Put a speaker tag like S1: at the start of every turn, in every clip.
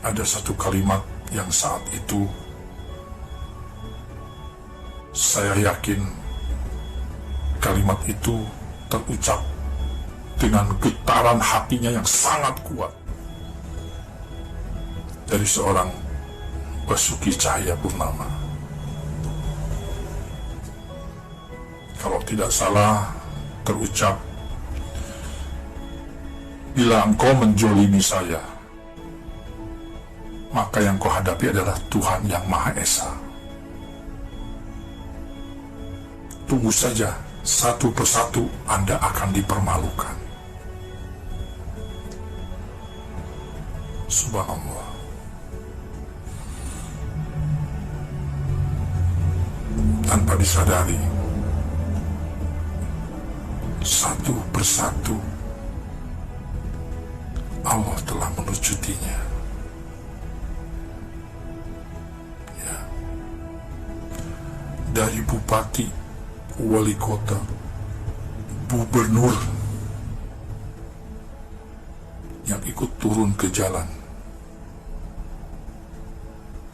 S1: ada satu kalimat yang saat itu saya yakin kalimat itu terucap dengan getaran hatinya yang sangat kuat dari seorang Basuki Cahayapurnama. Kalau tidak salah terucap, bila engkau menjolimi saya, maka yang kau hadapi adalah Tuhan yang Maha Esa. Tunggu saja, satu persatu Anda akan dipermalukan. Subhanallah. Tanpa disadari, satu persatu Allah telah melujutinya. Ya. Dari bupati, wali kota, gubernur yang ikut turun ke jalan.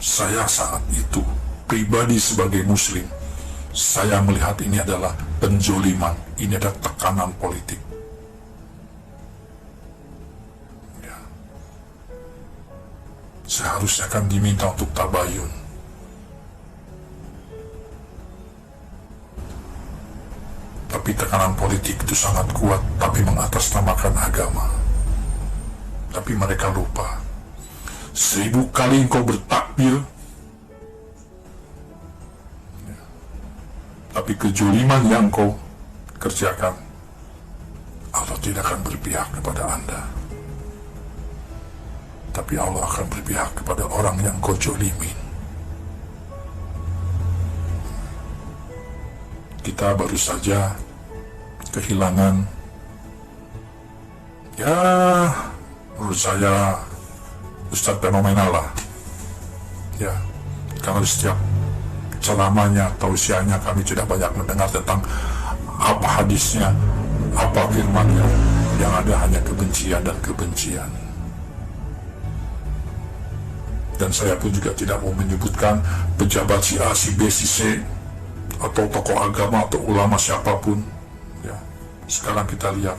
S1: Saya saat itu pribadi sebagai muslim, saya melihat ini adalah penjoliman, ini adalah tekanan politik. Ya. Seharusnya kan diminta untuk tabayun. Tapi tekanan politik itu sangat kuat, tapi mengatasnamakan agama. Tapi mereka lupa, 1000 kali engkau bertakbir, tapi kejoliman yang kau kerjakan, Allah tidak akan berpihak kepada Anda. Tapi Allah akan berpihak kepada orang yang kau jolimin. Kita baru saja kehilangan, ya menurut saya Ustadz fenomenal lah. Ya, karena setiap ceramahnya, tausiahnya kami tidak banyak mendengar tentang apa hadisnya, apa firmannya, yang ada hanya kebencian dan kebencian. Dan saya pun juga tidak mau menyebutkan pejabat si A, si B, si C, atau tokoh agama atau ulama siapapun. Ya, sekarang kita lihat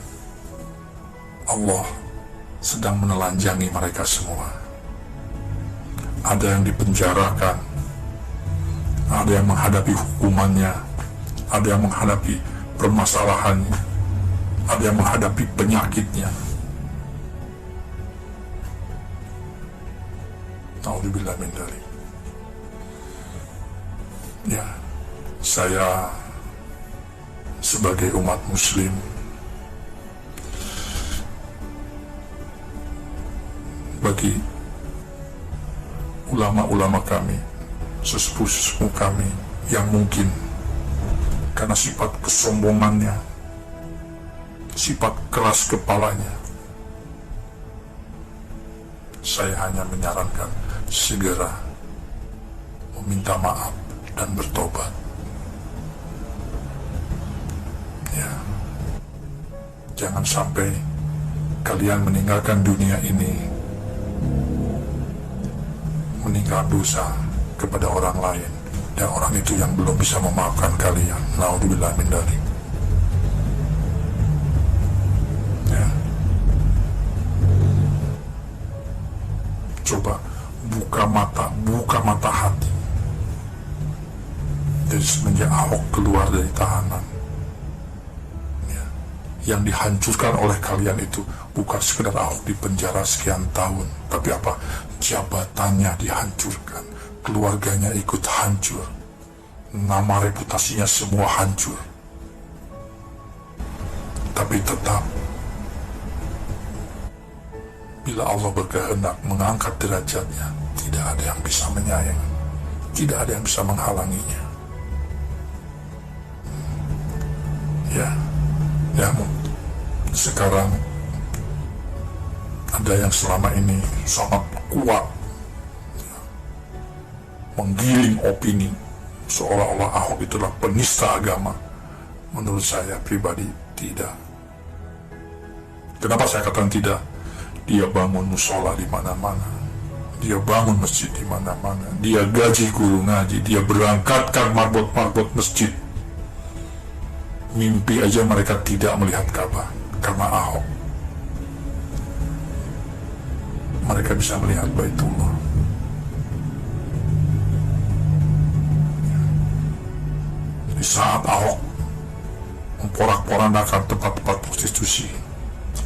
S1: Allah sedang menelanjangi mereka semua. Ada yang dipenjarakan, ada yang menghadapi hukumannya, ada yang menghadapi permasalahannya, ada yang menghadapi penyakitnya. Naudzubillah min dzalik. Ya, saya sebagai umat muslim bagi ulama-ulama kami, sesepuh-sesepuh kami yang mungkin karena sifat kesombongannya, sifat keras kepalanya, saya hanya menyarankan segera meminta maaf dan bertobat. Ya, jangan sampai kalian meninggalkan dunia ini meninggal dosa kepada orang lain, dan orang itu yang belum bisa memaafkan kalian. Naudzubillah min dzalik. Ya. Coba buka mata hati. Jadi semenjak Ahok keluar dari tahanan, ya, yang dihancurkan oleh kalian itu bukan sekedar Ahok di penjara sekian tahun, tapi apa? Jabatannya dihancurkan, keluarganya ikut hancur, nama reputasinya semua hancur. Tapi tetap, bila Allah berkehendak mengangkat derajatnya, tidak ada yang bisa menyayangi, tidak ada yang bisa menghalanginya. Ya, sekarang ada yang selama ini sangat kuat menggiling opini seolah-olah Ahok itulah penista agama. Menurut saya pribadi tidak. Kenapa saya katakan tidak? Dia bangun musola di mana-mana, Dia bangun masjid di mana-mana. Dia gaji guru ngaji. Dia berangkatkan marbot-marbot masjid. Mimpi aja mereka tidak melihat Ka'bah karena Ahok. Mereka bisa melihat Baitullah. Di saat Ahok memporak-porandakan tempat-tempat prostitusi,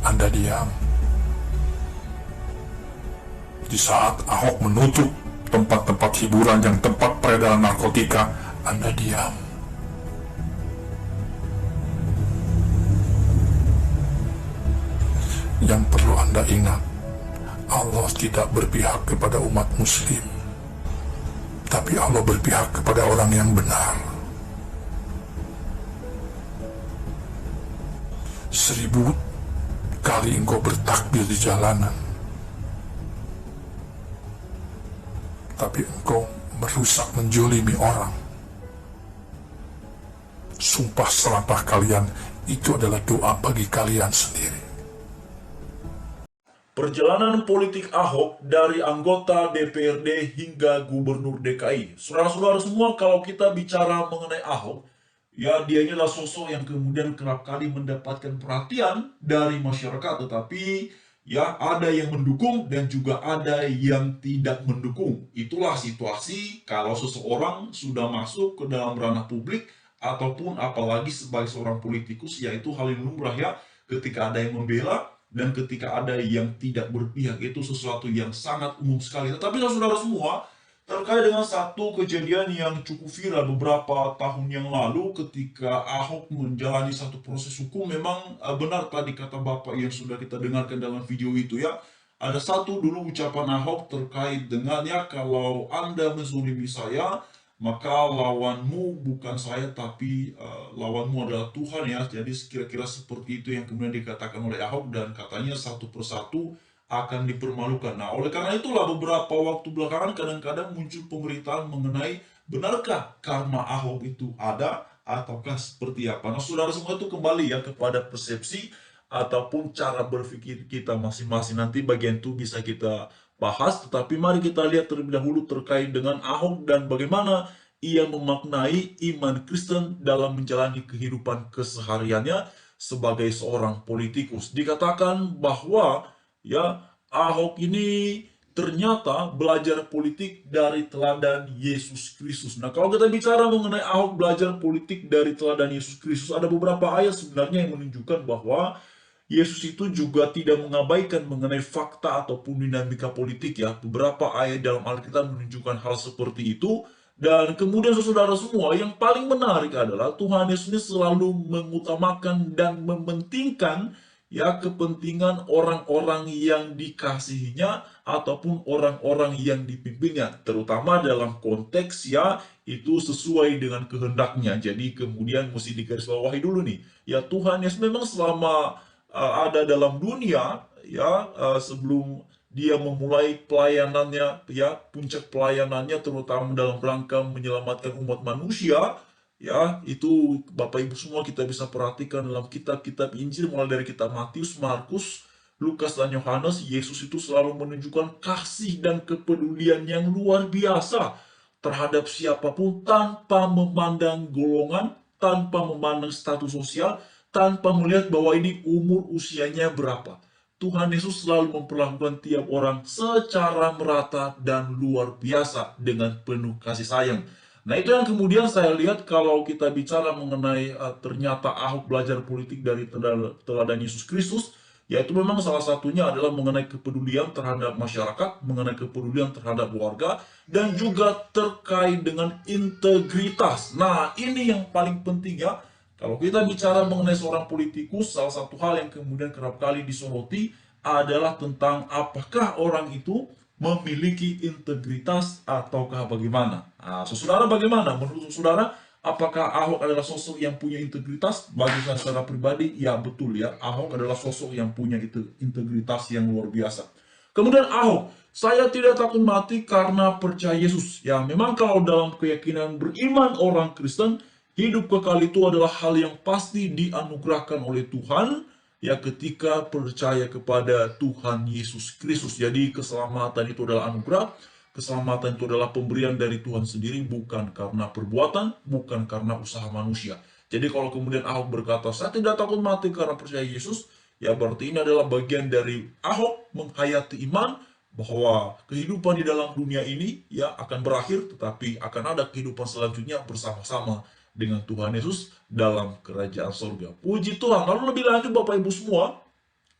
S1: Anda diam. Di saat Ahok menutup tempat-tempat hiburan yang tempat peredaran narkotika, Anda diam. Yang perlu Anda ingat, Allah tidak berpihak kepada umat muslim, tapi Allah berpihak kepada orang yang benar. 1000 kali engkau bertakbir di jalanan, tapi engkau merusak, menjolimi orang. Sumpah serapah kalian itu adalah doa bagi kalian sendiri.
S2: Perjalanan politik Ahok dari anggota DPRD hingga gubernur DKI. Saudara-saudara semua, kalau kita bicara mengenai Ahok, ya dia adalah sosok yang kemudian kerap kali mendapatkan perhatian dari masyarakat, tetapi ya ada yang mendukung dan juga ada yang tidak mendukung. Itulah situasi kalau seseorang sudah masuk ke dalam ranah publik ataupun apalagi sebagai seorang politikus, yaitu hal yang lumrah ya, ketika ada yang membela dan ketika ada yang tidak berpihak, itu sesuatu yang sangat umum sekali. Tetapi saudara semua, terkait dengan satu kejadian yang cukup viral beberapa tahun yang lalu ketika Ahok menjalani satu proses hukum, memang benar tadi kata Bapak yang sudah kita dengarkan dalam video itu ya. Ada satu dulu ucapan Ahok terkait dengan ya, kalau Anda menzalimi saya, maka lawanmu bukan saya tapi lawanmu adalah Tuhan ya. Jadi kira-kira seperti itu yang kemudian dikatakan oleh Ahok, dan katanya satu persatu akan dipermalukan. Nah, oleh karena itulah beberapa waktu belakangan kadang-kadang muncul pemberitaan mengenai benarkah karma Ahok itu ada ataukah seperti apa. Nah, saudara semua, itu kembali ya kepada persepsi ataupun cara berpikir kita masing-masing. Nanti bagian itu bisa kita bahas, tetapi mari kita lihat terlebih dahulu terkait dengan Ahok dan bagaimana ia memaknai iman Kristen dalam menjalani kehidupan kesehariannya sebagai seorang politikus. Dikatakan bahwa ya Ahok ini ternyata belajar politik dari teladan Yesus Kristus. Nah, kalau kita bicara mengenai Ahok belajar politik dari teladan Yesus Kristus, ada beberapa ayat sebenarnya yang menunjukkan bahwa Yesus itu juga tidak mengabaikan mengenai fakta ataupun dinamika politik ya. Beberapa ayat dalam Alkitab menunjukkan hal seperti itu. Dan kemudian saudara semua, yang paling menarik adalah Tuhan Yesus ini selalu mengutamakan dan mementingkan ya kepentingan orang-orang yang dikasihinya ataupun orang-orang yang dipimpinnya, terutama dalam konteks ya itu sesuai dengan kehendaknya. Jadi kemudian mesti digarisbawahi dulu nih, ya Tuhan Yesus memang selama ada dalam dunia ya, sebelum dia memulai pelayanannya ya, puncak pelayanannya terutama dalam rangka menyelamatkan umat manusia ya, itu Bapak Ibu semua kita bisa perhatikan dalam kitab-kitab Injil, mulai dari kitab Matius, Markus, Lukas, dan Yohanes, Yesus itu selalu menunjukkan kasih dan kepedulian yang luar biasa terhadap siapapun tanpa memandang golongan, tanpa memandang status sosial, tanpa melihat bahwa ini umur usianya berapa. Tuhan Yesus selalu memperlakukan tiap orang secara merata dan luar biasa dengan penuh kasih sayang. Nah, itu yang kemudian saya lihat kalau kita bicara mengenai ternyata Ahok belajar politik dari teladan Yesus Kristus, yaitu memang salah satunya adalah mengenai kepedulian terhadap masyarakat, mengenai kepedulian terhadap warga, dan juga terkait dengan integritas. Nah, ini yang paling penting ya. Kalau kita bicara mengenai seorang politikus, salah satu hal yang kemudian kerap kali disoroti adalah tentang apakah orang itu memiliki integritas ataukah bagaimana. Nah, saudara bagaimana? Menurut saudara, apakah Ahok adalah sosok yang punya integritas? Bagi saya secara pribadi, ya betul ya. Ahok adalah sosok yang punya integritas yang luar biasa. Kemudian Ahok, saya tidak takut mati karena percaya Yesus. Ya, memang kalau dalam keyakinan beriman orang Kristen, hidup kekal itu adalah hal yang pasti dianugerahkan oleh Tuhan, ya ketika percaya kepada Tuhan Yesus Kristus. Jadi keselamatan itu adalah anugerah, keselamatan itu adalah pemberian dari Tuhan sendiri, bukan karena perbuatan, bukan karena usaha manusia. Jadi kalau kemudian Ahok berkata, saya tidak takut mati karena percaya Yesus, ya berarti ini adalah bagian dari Ahok menghayati iman, bahwa kehidupan di dalam dunia ini ya akan berakhir, tetapi akan ada kehidupan selanjutnya bersama-sama dengan Tuhan Yesus dalam kerajaan surga. Puji Tuhan. Lalu lebih lanjut Bapak Ibu semua,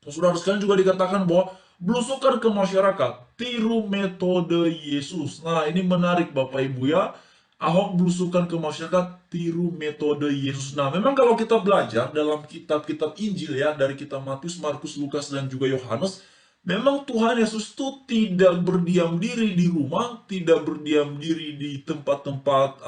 S2: saudara sekalian juga dikatakan bahwa belusukan ke masyarakat, tiru metode Yesus. Nah, ini menarik Bapak Ibu ya. Ahok belusukan ke masyarakat, tiru metode Yesus. Nah, memang kalau kita belajar dalam kitab-kitab Injil ya, dari kitab Matius, Markus, Lukas, dan juga Yohanes, memang Tuhan Yesus itu tidak berdiam diri di rumah, tidak berdiam diri di tempat-tempat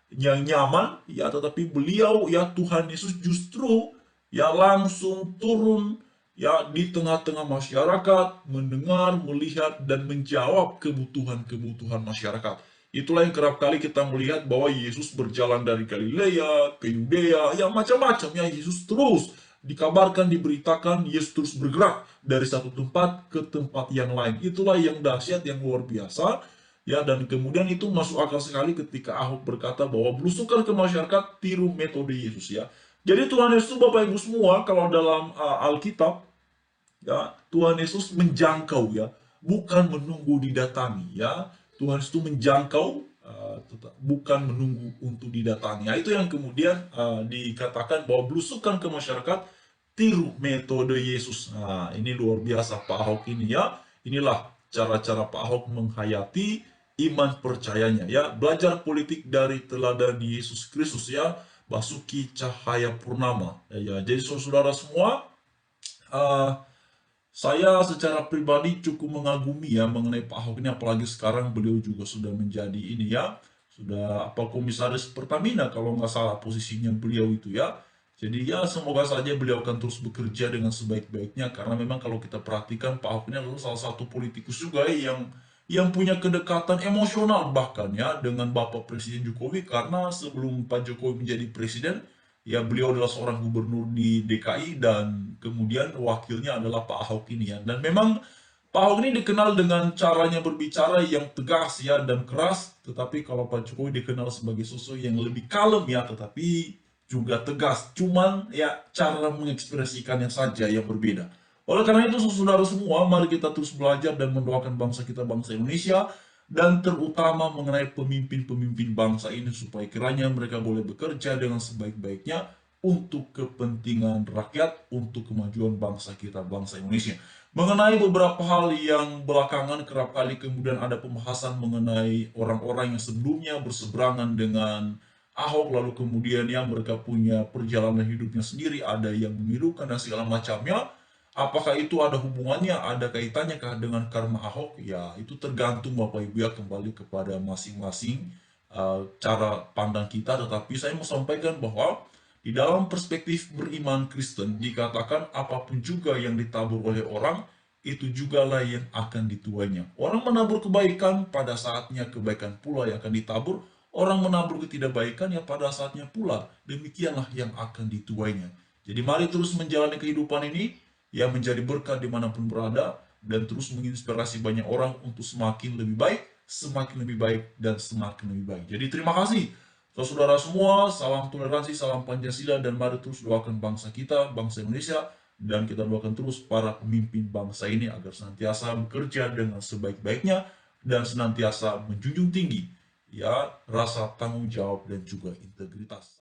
S2: yang nyaman, ya, tetapi beliau ya Tuhan Yesus justru ya langsung turun ya di tengah-tengah masyarakat, mendengar, melihat, dan menjawab kebutuhan-kebutuhan masyarakat. Itulah yang kerap kali kita melihat bahwa Yesus berjalan dari Galilea ke Yudea, ya macam-macam ya, Yesus terus dikabarkan, diberitakan, Yesus terus bergerak dari satu tempat ke tempat yang lain. Itulah yang dahsyat, yang luar biasa. Ya, dan kemudian itu masuk akal sekali ketika Ahok berkata bahwa belusukan ke masyarakat tiru metode Yesus ya. Jadi Tuhan Yesus Bapak Ibu semua, kalau dalam Alkitab ya, Tuhan Yesus menjangkau ya, bukan menunggu didatangi ya. Tuhan Yesus itu menjangkau, bukan menunggu untuk didatangi. Nah, itu yang kemudian dikatakan bahwa belusukan ke masyarakat tiru metode Yesus. Nah, ini luar biasa Pak Ahok ini ya. Inilah cara-cara Pak Ahok menghayati iman percayanya ya. Belajar politik dari teladan Yesus Kristus ya. Basuki Cahaya Purnama ya. Jadi saudara semua, saya secara pribadi cukup mengagumi ya mengenai Pak Ahok ini, apalagi sekarang beliau juga sudah menjadi ini ya, sudah komisaris Pertamina kalau nggak salah posisinya beliau itu ya. Jadi ya semoga saja beliau akan terus bekerja dengan sebaik-baiknya, karena memang kalau kita perhatikan Pak Ahok ini adalah salah satu politikus juga yang punya kedekatan emosional bahkan ya dengan Bapak Presiden Jokowi, karena sebelum Pak Jokowi menjadi presiden ya beliau adalah seorang gubernur di DKI, dan kemudian wakilnya adalah Pak Ahok ini ya. Dan memang Pak Ahok ini dikenal dengan caranya berbicara yang tegas ya dan keras, tetapi kalau Pak Jokowi dikenal sebagai sosok yang lebih kalem ya, tetapi juga tegas. Cuman ya cara mengekspresikannya saja yang berbeda. Oleh karena itu saudara semua, mari kita terus belajar dan mendoakan bangsa kita, bangsa Indonesia, dan terutama mengenai pemimpin-pemimpin bangsa ini, supaya kiranya mereka boleh bekerja dengan sebaik-baiknya untuk kepentingan rakyat, untuk kemajuan bangsa kita, bangsa Indonesia. Mengenai beberapa hal yang belakangan kerap kali kemudian ada pembahasan mengenai orang-orang yang sebelumnya berseberangan dengan Ahok, lalu kemudian yang mereka punya perjalanan hidupnya sendiri, ada yang memilukan dan segala macamnya. Apakah itu ada hubungannya, ada kaitannya dengan karma Ahok? Ya, itu tergantung Bapak Ibu ya, kembali kepada masing-masing cara pandang kita. Tetapi saya mau sampaikan bahwa di dalam perspektif beriman Kristen, dikatakan apapun juga yang ditabur oleh orang, itu jugalah yang akan dituainya. Orang menabur kebaikan, pada saatnya kebaikan pula yang akan ditabur. Orang menabur ketidakbaikan, ya pada saatnya pula demikianlah yang akan dituainya. Jadi mari terus menjalani kehidupan ini, ya menjadi berkat dimanapun berada, dan terus menginspirasi banyak orang untuk semakin lebih baik, semakin lebih baik, dan semakin lebih baik. Jadi terima kasih saudara semua, salam toleransi, salam Pancasila, dan mari terus doakan bangsa kita, bangsa Indonesia, dan kita doakan terus para pemimpin bangsa ini agar senantiasa bekerja dengan sebaik-baiknya dan senantiasa menjunjung tinggi ya rasa tanggung jawab dan juga integritas.